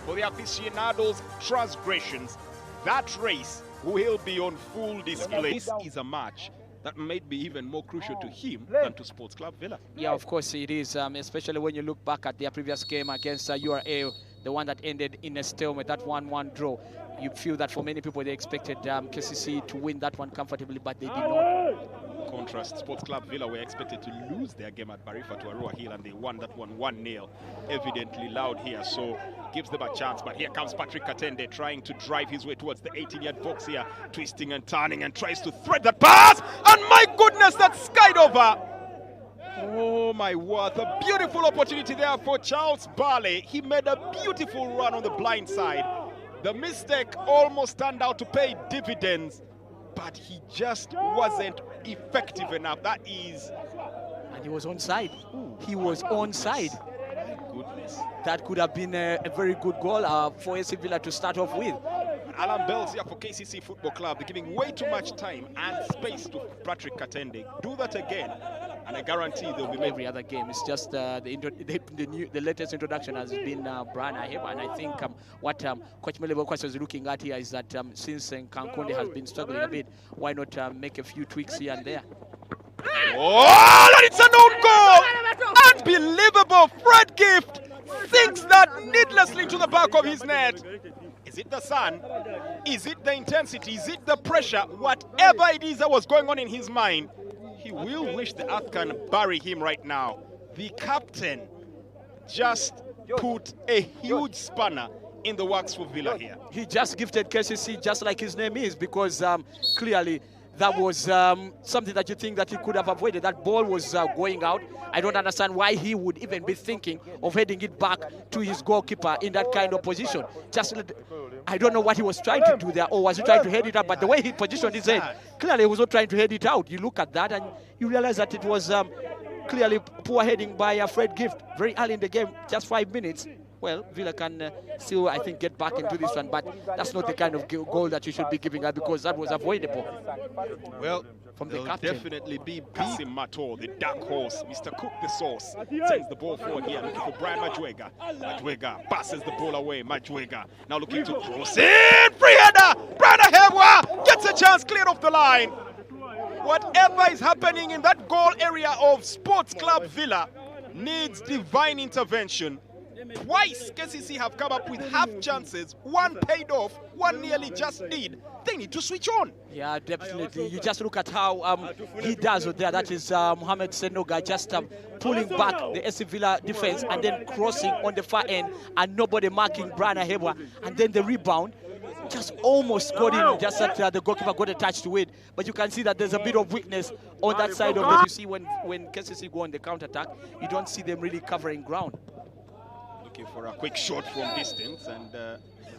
for the aficionados' transgressions. That race will be on full display. This is a match that might be even more crucial to him than to Sports Club Villa. Yeah, of course it is, especially when you look back at their previous game against URA, the one that ended in a stalemate, that 1-1 draw. You feel that for many people they expected KCC to win that one comfortably, but they did not. Contrast, Sports Club Villa were expected to lose their game at Barifa to Arua Hill, and they won that one 1-0. Evidently loud here, so gives them a chance. But here comes Patrick Katende trying to drive his way towards the 18-yard box here, twisting and turning and tries to thread that pass. And my goodness, that's skied over. Oh my word, a beautiful opportunity there for Charles Barley. He made a beautiful run on the blind side. The mistake almost turned out to pay dividends, but he just wasn't effective enough. That is... And he was onside. He was onside. Goodness. That could have been a very good goal for AC Villa to start off with. Alan Bell's here for KCC Football Club. They're giving way too much time and space to Patrick Katende. Do that again, and I guarantee they'll be every other game. It's just the latest introduction has been Brian Aheba, and I think what Coach Melebo was looking at here is that since Kankonde has been struggling a bit, why not make a few tweaks here and there? Oh, and it's an own goal! Unbelievable! Fred Gift sinks that needlessly to the back of his net. Is it the sun? Is it the intensity? Is it the pressure? Whatever it is that was going on in his mind, he will wish the earth can bury him right now. The captain just put a huge spanner in the works for Villa here. He just gifted KCC just like his name is, because clearly that was something that you think that he could have avoided. That ball was going out. I don't understand why he would even be thinking of heading it back to his goalkeeper in that kind of position. I don't know what he was trying to do there, or was he trying to head it up? But the way he positioned his head, clearly he was not trying to head it out. You look at that and you realize that it was clearly poor heading by Fred Gift very early in the game, just 5 minutes. Well, Villa can still, I think, get back into this one, but that's not the kind of goal that you should be giving up, because that was avoidable. Well, from the captain. Definitely be Kasim Mato, the dark horse. Mr. Cook the sauce sends the ball forward here, looking for Brian Majwega. Majwega passes the ball away. Majwega now looking to cross in. Free header! Brian Ahebwa gets a chance, cleared off the line. Whatever is happening in that goal area of Sports Club Villa needs divine intervention. Twice KCC have come up with half chances. One paid off, one nearly just did. They need to switch on. Yeah, definitely. You just look at how he does it there. That is Mohamed Senoga just pulling back the AC Villa defense and then crossing on the far end, and nobody marking Brian Ahebwa. And then the rebound just almost got in, just that the goalkeeper got attached to it. But you can see that there's a bit of weakness on that side of it. You see when KCC go on the counter-attack, you don't see them really covering ground. Looking for a quick shot from distance, and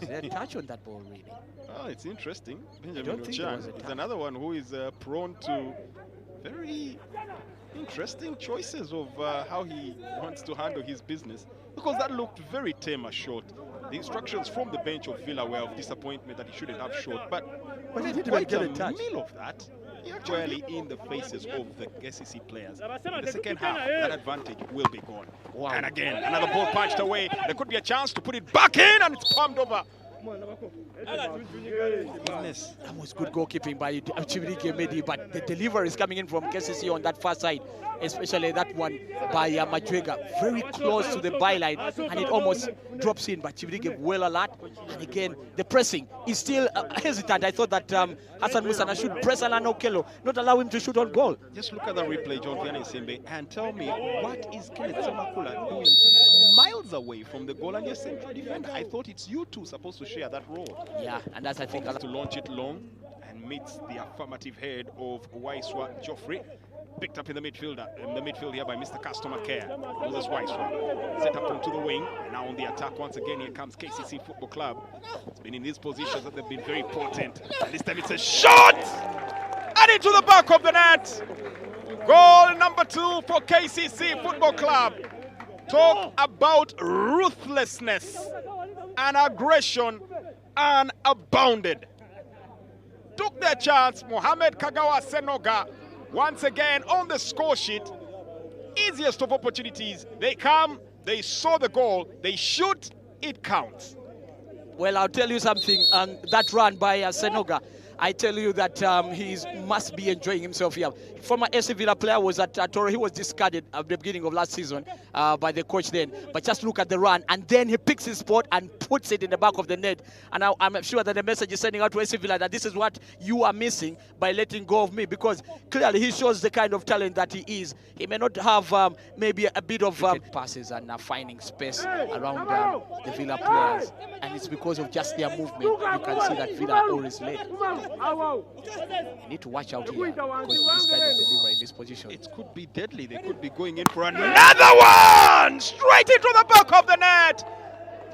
is there a touch on that ball, really? Oh, it's interesting. I don't think there was a touch. It's another one who is prone to very interesting choices of how he wants to handle his business, because that looked very tame a shot. The instructions from the bench of Villa were of disappointment that he shouldn't have shot, but he didn't even get a touch. Middle of that, actually in the faces of the SEC players. In the second half, that advantage will be gone. Wow. And again, another ball punched away. There could be a chance to put it back in, and it's palmed over. Goodness. That was good goalkeeping by Chivirike Medi, but the delivery is coming in from KCC on that far side, especially that one by Majwega, very close to the byline, and it almost drops in, but Chivirike well alert. And again, the pressing is still hesitant. I thought that Hassan Musana should press Alan Okello, not allow him to shoot on goal. Just look at the replay, John Vianney Sembe, and tell me, what is Kenneth Semakula doing miles away from the goal and your central defender? I thought it's you two supposed to share that role. Yeah, and that's, I think, to launch it long and meets the affirmative head of Waiswa Joffrey. Picked up in the midfield here by Mr. Customer Care. Moses Waiswa set up onto the wing, and now on the attack once again. Here comes KCC Football Club. It's been in these positions that they've been very potent. And this time it's a shot, and into the back of the net. Goal number 2 for KCC Football Club. Talk about ruthlessness and aggression unabounded. Took their chance. Mohamed Kagawa Senoga once again on the score sheet. Easiest of opportunities. They come, they saw the goal, they shoot, it counts. Well, I'll tell you something. That run by Senoga, I tell you that he must be enjoying himself here. Former AC Villa player was at Toro. He was discarded at the beginning of last season by the coach then. But just look at the run, and then he picks his spot and puts it in the back of the net. And I'm sure that the message is sending out to AC Villa that this is what you are missing by letting go of me, because clearly he shows the kind of talent that he is. He may not have maybe a bit of passes and finding space around the Villa players, and it's because of just their movement. You can see that Villa always led. You need to watch out here, because this kind of delivery in this position, it could be deadly. They could be going in for another one! Straight into the back of the net!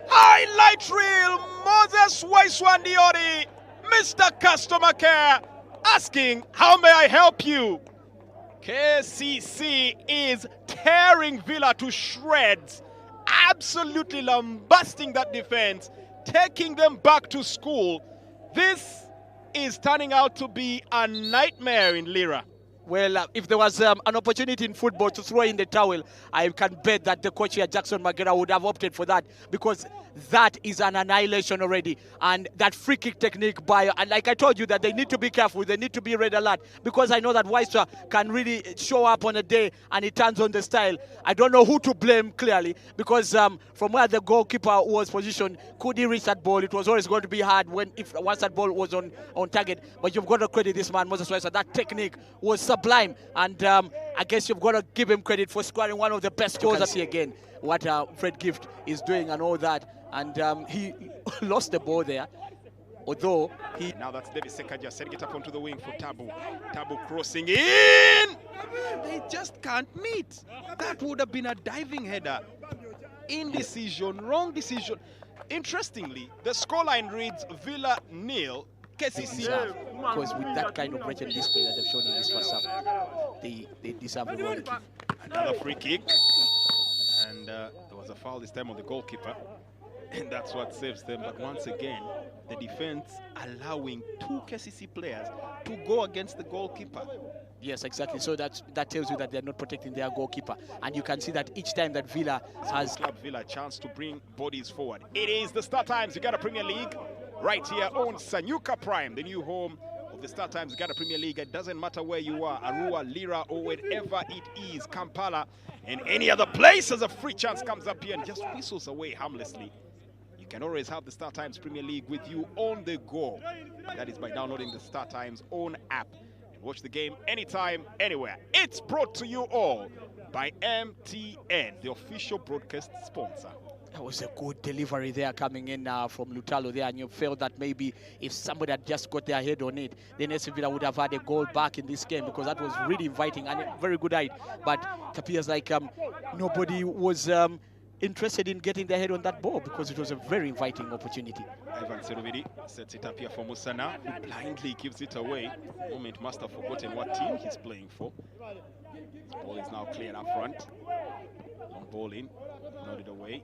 Highlight reel, Moses Waiswandiori, Mr. Customer Care, asking, how may I help you? KCC is tearing Villa to shreds, absolutely lambasting that defense, taking them back to school. This is turning out to be a nightmare in Lira. Well, if there was an opportunity in football to throw in the towel, I can bet that the coach here, Jackson Magera, would have opted for that, because that is an annihilation already. And that free kick technique by, and like I told you, that they need to be careful, they need to be red alert, because I know that Weiser can really show up on a day and he turns on the style. I don't know who to blame clearly, because from where the goalkeeper was positioned, could he reach that ball? It was always going to be hard once that ball was on target. But you've got to credit this man, Moses Weiser. That technique was sublime, and I guess you've got to give him credit for scoring one of the best goals. See again what Fred Gift is doing and all that, and he lost the ball there, although he... Now that's David Sekaja setting it up onto the wing for Tabu. Tabu crossing in! They just can't meet. That would have been a diving header. Indecision, wrong decision. Interestingly, the scoreline reads Villa 0, KCC. Because with that kind of wretched display that they've shown in this first half, they deserve a goal kick. Another free kick. And there was a foul this time on the goalkeeper. And that's what saves them. But once again, the defense allowing 2 KCC players to go against the goalkeeper. Yes, exactly. So that tells you that they're not protecting their goalkeeper. And you can see that each time that Villa has... Club Villa a chance to bring bodies forward. It is the Star Times Uganda Premier League right here on Sanyuka Prime, the new home of the Star Times Uganda Premier League. It doesn't matter where you are, Arua, Lira, or wherever it is, Kampala, and any other place, as a free chance comes up here and just whistles away harmlessly. You can always have the Star Times Premier League with you on the go. That is by downloading the Star Times own app. Watch the game anytime, anywhere. It's brought to you all by MTN, the official broadcast sponsor. That was a good delivery there coming in from Lutalo there, and you felt that maybe if somebody had just got their head on it, then AC Villa would have had a goal back in this game, because that was really inviting and a very good height. But it appears like nobody was interested in getting their head on that ball, because it was a very inviting opportunity. Ivan Seruvidi sets it up here for Musana, who blindly gives it away. The moment must have forgotten what team he's playing for. Ball is now cleared up front. Long ball in, nodded away.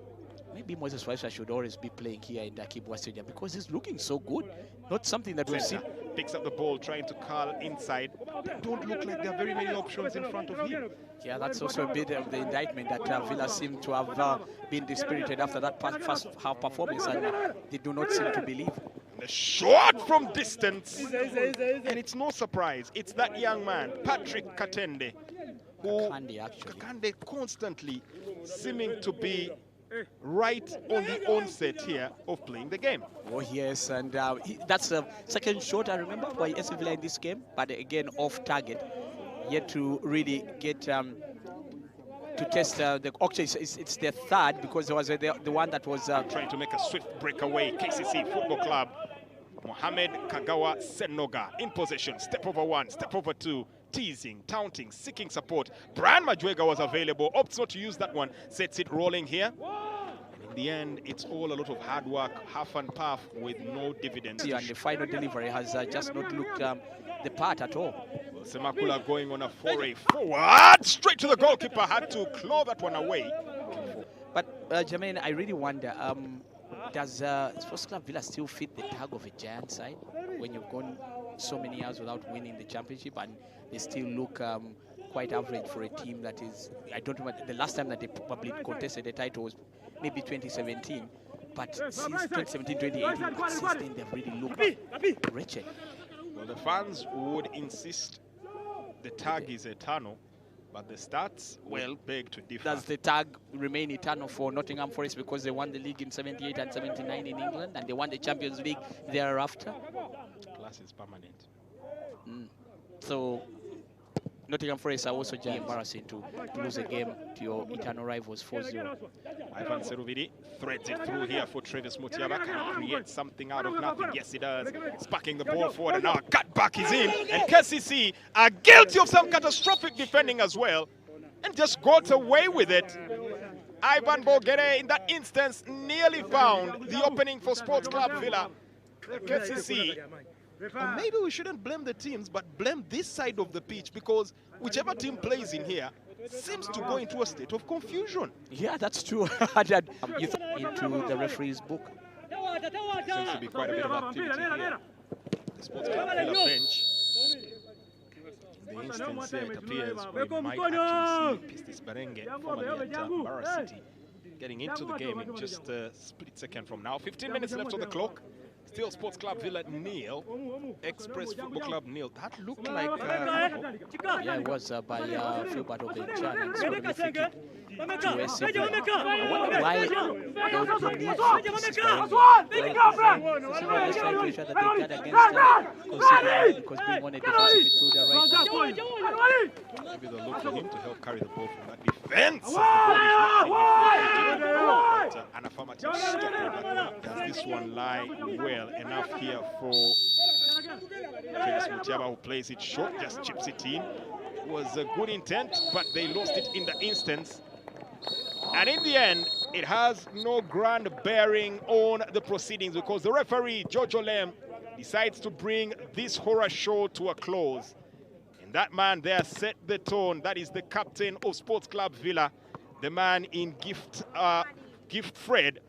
Maybe Moses Weiser should always be playing here in the Akibua Stadium, because he's looking so good. Not something that we've seen. Picks up the ball, trying to curl inside. They don't look like there are very many options in front of him. Yeah, that's also a bit of the indictment that Villa seem to have been dispirited after that first half performance, and they do not seem to believe. The shot from distance, and it's no surprise. It's that young man, Patrick Katende, who Kakande constantly seeming to be right on the onset here of playing the game. Oh yes, and that's the second shot I remember by AC Villa in this game, but again off target. Yet to really get to test the... Actually, it's the third, because there was the one that was... trying to make a swift breakaway. KCC Football Club. Mohamed Kagawa Senoga in possession. Step over one, step over two. Teasing, taunting, seeking support. Brian Majwega was available. Opts not to use that one. Sets it rolling here. And in the end, it's all a lot of hard work, half and puff with no dividends. Yeah, and the final delivery has just not looked the part at all. Semakula going on a foray forward. Straight to the goalkeeper. Had to claw that one away. But, Jermaine, I really wonder, does Sports Club Villa still fit the tag of a giant side when you've gone so many years without winning the championship, and they still look quite average for a team that is... I don't remember, the last time that they probably contested the title was maybe 2017. But since 2017-2018, but since then they've really looked wretched. Well, the fans would insist the tag is eternal, but the stats will beg to differ. Does the tag remain eternal for Nottingham Forest because they won the league in 78 and 79 in England, and they won the Champions League thereafter? Class is permanent. So Nottingham Forest are also just embarrassing to lose a game to your eternal rivals 4-0. Ivan Seruvidi threads it through here for Travis Mutiaba. Can he create something out of nothing? Yes, he does. Sparking the ball forward, and now a cutback is in. And KCCA are guilty of some catastrophic defending as well, and just got away with it. Ivan Bogere, in that instance, nearly found the opening for Sports Club Villa. KCCA. Or maybe we shouldn't blame the teams, but blame this side of the pitch, because whichever team plays in here seems to go into a state of confusion. Yeah, that's true. Into the referee's book. Seems to be quite a bit of activity here. The Sports Club Villa bench. In the instance here, it appears we might actually see Pistis Barenge, formerly at Barra City, getting into the game in just a split second from now. 15 minutes left on the clock. Still Sports Club Villa nil, Express Football Club nil. That looked like... yeah, it was by Philbert Obenchan. And so the free kick to SC. I wonder why there would be need for this. Let's try to ensure that they guard against because being on a defensive midfielder right now. Maybe they'll look for him to help carry the ball from that defense. As the ball is an affirmative stop. Does this one lie well enough here for Travis Mutiaba, who plays it short, just chips it in? It was a good intent, but they lost it in the instance. And in the end, it has no grand bearing on the proceedings, because the referee, Jojo Lem, decides to bring this horror show to a close. And that man there set the tone. That is the captain of Sports Club Villa, the man in Gift Fred,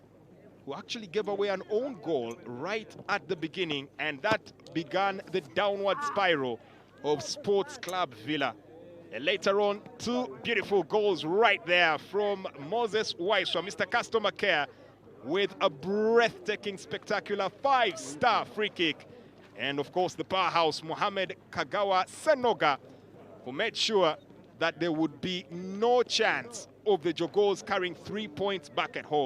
who actually gave away an own goal right at the beginning, and that began the downward spiral of Sports Club Villa. And later on, two beautiful goals right there from Moses Waiswa, Mr. Customer Care, with a breathtaking, spectacular 5-star free kick. And of course, the powerhouse, Mohamed Kagawa Sanoga, who made sure that there would be no chance of the Jogos carrying 3 points back at home.